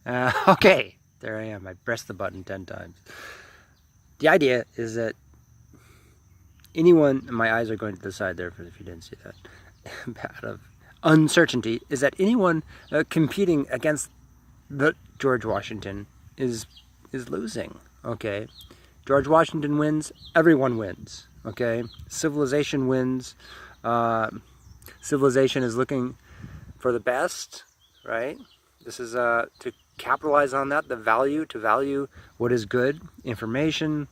Okay, there I am. I pressed the button 10 times. The idea is that anyone, and my eyes are going to the side there if you didn't see that, out of uncertainty, is that anyone competing against the George Washington is losing. Okay, George Washington wins, everyone wins. Okay, civilization wins. Civilization is looking for the best, right? This is to capitalize on that, to value what is good, information,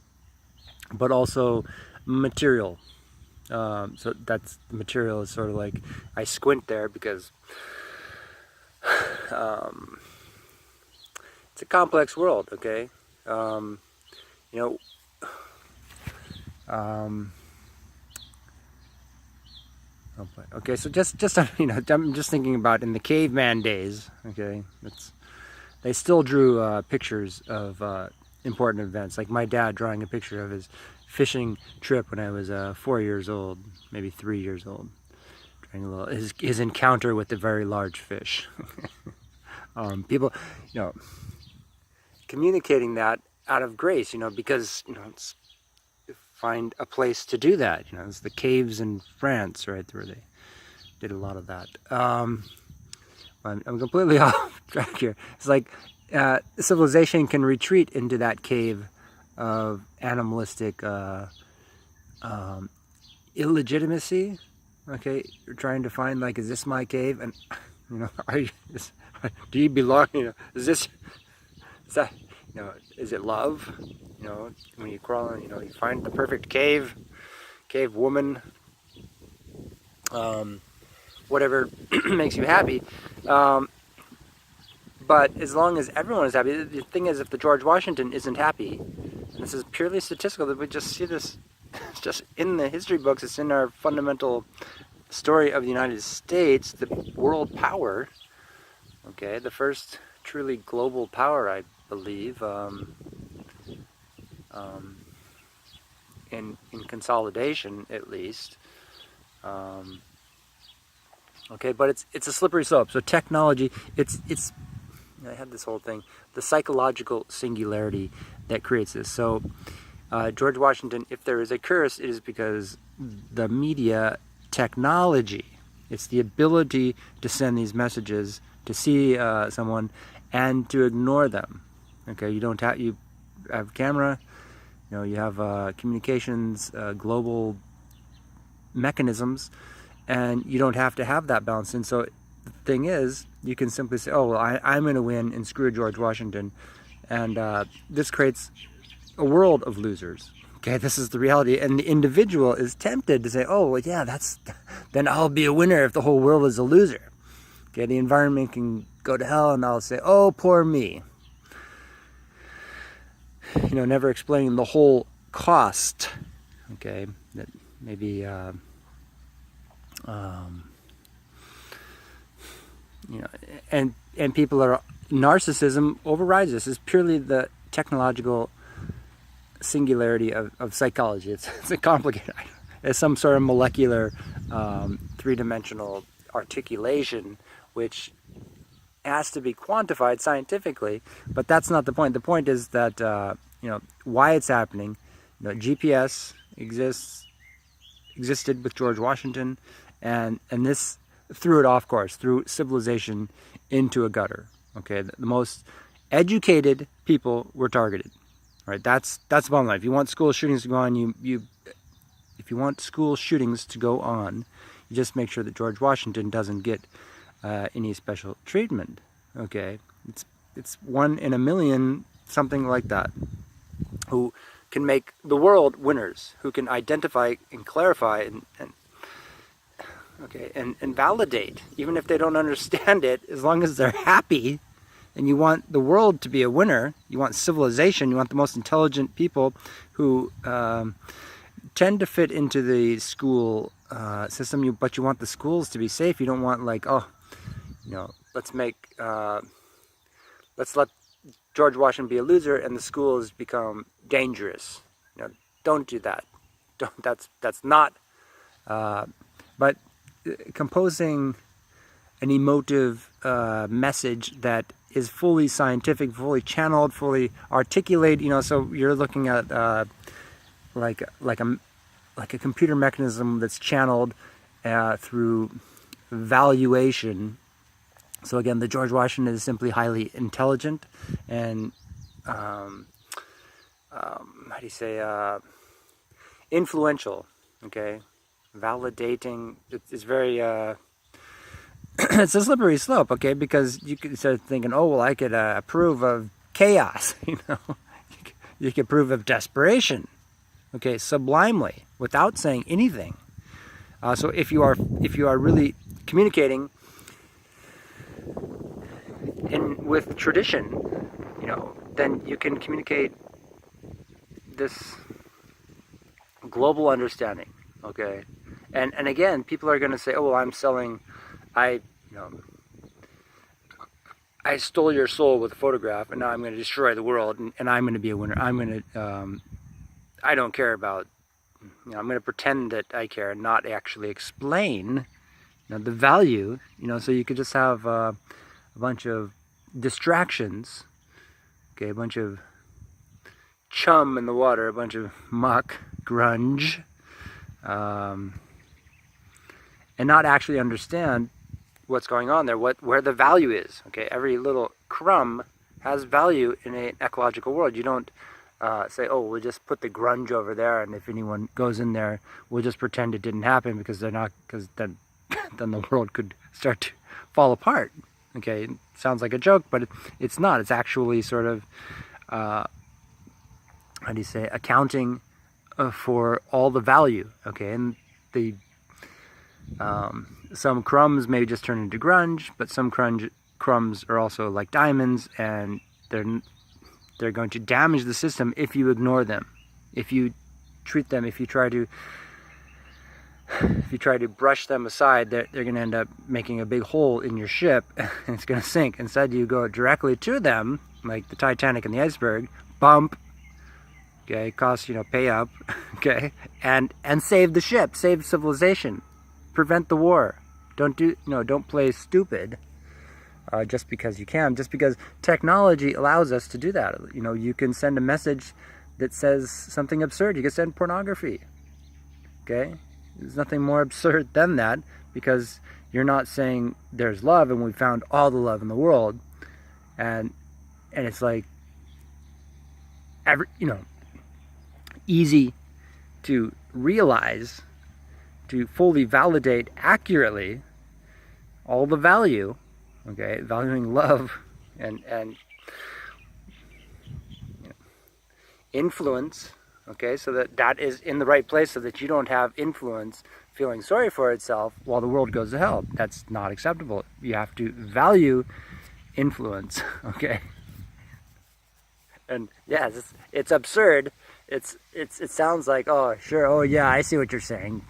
but also material. So that's the material is sort of like, I squint there because it's a complex world, okay? You know, okay, so just I'm just thinking about in the caveman days, okay? They still drew pictures of important events, like my dad drawing a picture of his fishing trip when I was 4 years old, maybe 3 years old, drawing a little his encounter with the very large fish. People, communicating that out of grace, because it's find a place to do that. It's the caves in France, right, where they did a lot of that. I'm completely off track here. It's like civilization can retreat into that cave of animalistic illegitimacy. Okay, you're trying to find, like, is this my cave? And do you belong? Is that, is it love? When you crawl, you find the perfect cave woman, whatever makes you happy. But as long as everyone is happy, the thing is, if the George Washington isn't happy, and this is purely statistical, that we just see this, it's just in the history books, it's in our fundamental story of the United States, the world power, okay, the first truly global power, I believe, in consolidation, at least. Okay, but it's a slippery slope. So technology, it's I had this whole thing, the psychological singularity that creates this. So George Washington, if there is a curse, it is because the media technology, it's the ability to send these messages, to see someone, and to ignore them. Okay, you have a camera, you have communications, global mechanisms, and you don't have to have that balance. And so the thing is, you can simply say, oh, well, I'm going to win and screw George Washington. And this creates a world of losers. Okay, this is the reality. And the individual is tempted to say, oh, well, yeah, then I'll be a winner if the whole world is a loser. Okay, the environment can go to hell, and I'll say, oh, poor me. Never explaining the whole cost. Okay, that maybe and people are, narcissism overrides this. It's purely the technological singularity of psychology. It's a complicated, it's some sort of molecular three-dimensional articulation which has to be quantified scientifically, but that's not the point. The point is that why it's happening. GPS existed with George Washington, and this threw it off course, threw civilization into a gutter. Okay, the most educated people were targeted. Right, that's the bottom line. If you want school shootings to go on, if you want school shootings to go on, you just make sure that George Washington doesn't get any special treatment. Okay, it's 1 in a million, something like that, who can make the world winners, who can identify and clarify and validate, even if they don't understand it, as long as they're happy. And you want the world to be a winner, you want civilization, you want the most intelligent people who tend to fit into the school system, but you want the schools to be safe. You don't want, like, let's let George Washington be a loser and the schools become dangerous. Don't do that. That's not. But composing an emotive message that is fully scientific, fully channeled, fully articulated. So you're looking at like a computer mechanism that's channeled through valuation. So again, the George Washington is simply highly intelligent and how do you say, influential. Okay, validating. It's very it's a slippery slope. Okay, because you could start thinking, oh well, I could approve of chaos. You could approve of desperation. Okay, sublimely, without saying anything. So if you are really communicating with tradition, then you can communicate this global understanding. Okay, and again, people are going to say, oh well, I'm selling, I stole your soul with a photograph, and now I'm going to destroy the world, and I'm going to be a winner. I'm going to I don't care about, I'm going to pretend that I care and not actually explain the value, so you could just have a bunch of distractions, okay, a bunch of chum in the water, a bunch of muck, grunge, and not actually understand what's going on there, where the value is. Okay, every little crumb has value in an ecological world. You don't say, oh, we'll just put the grunge over there, and if anyone goes in there, we'll just pretend it didn't happen, because then the world could start to fall apart. Okay, it sounds like a joke, but it's not. It's actually sort of, how do you say, accounting for all the value. Okay, and some crumbs may just turn into grunge, but some crumbs are also like diamonds, and they're going to damage the system if you ignore them, if you treat them, if you try to brush them aside. They're going to end up making a big hole in your ship, and it's going to sink. Instead, you go directly to them, like the Titanic and the iceberg, bump, okay, cost, pay up, okay, and save the ship, save civilization, prevent the war. Don't play stupid. Just because you can, just because technology allows us to do that. You can send a message that says something absurd. You can send pornography. Okay? There's nothing more absurd than that, because you're not saying there's love and we found all the love in the world. And it's like, easy to realize, to fully validate accurately all the value. Okay, valuing love and influence. Okay, so that is in the right place, so that you don't have influence feeling sorry for itself while the world goes to hell. That's not acceptable. You have to value influence. Okay, and yeah, it's absurd. It sounds like, oh sure, oh yeah, I see what you're saying.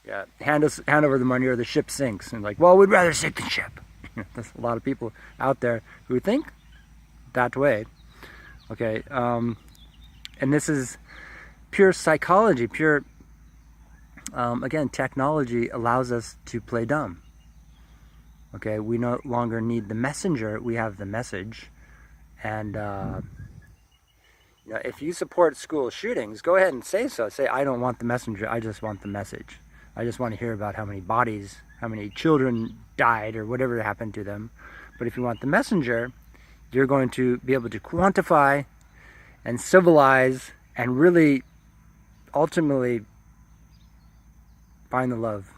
Yeah, hand over the money or the ship sinks. And like, well, we'd rather sink the ship. There's a lot of people out there who think that way. Okay, and this is pure psychology, again, technology allows us to play dumb. Okay, we no longer need the messenger, we have the message. And if you support school shootings, go ahead and say so. Say, I don't want the messenger, I just want the message. I just want to hear about how many bodies, how many children died, or whatever happened to them. But if you want the messenger, you're going to be able to quantify and civilize and really ultimately find the love.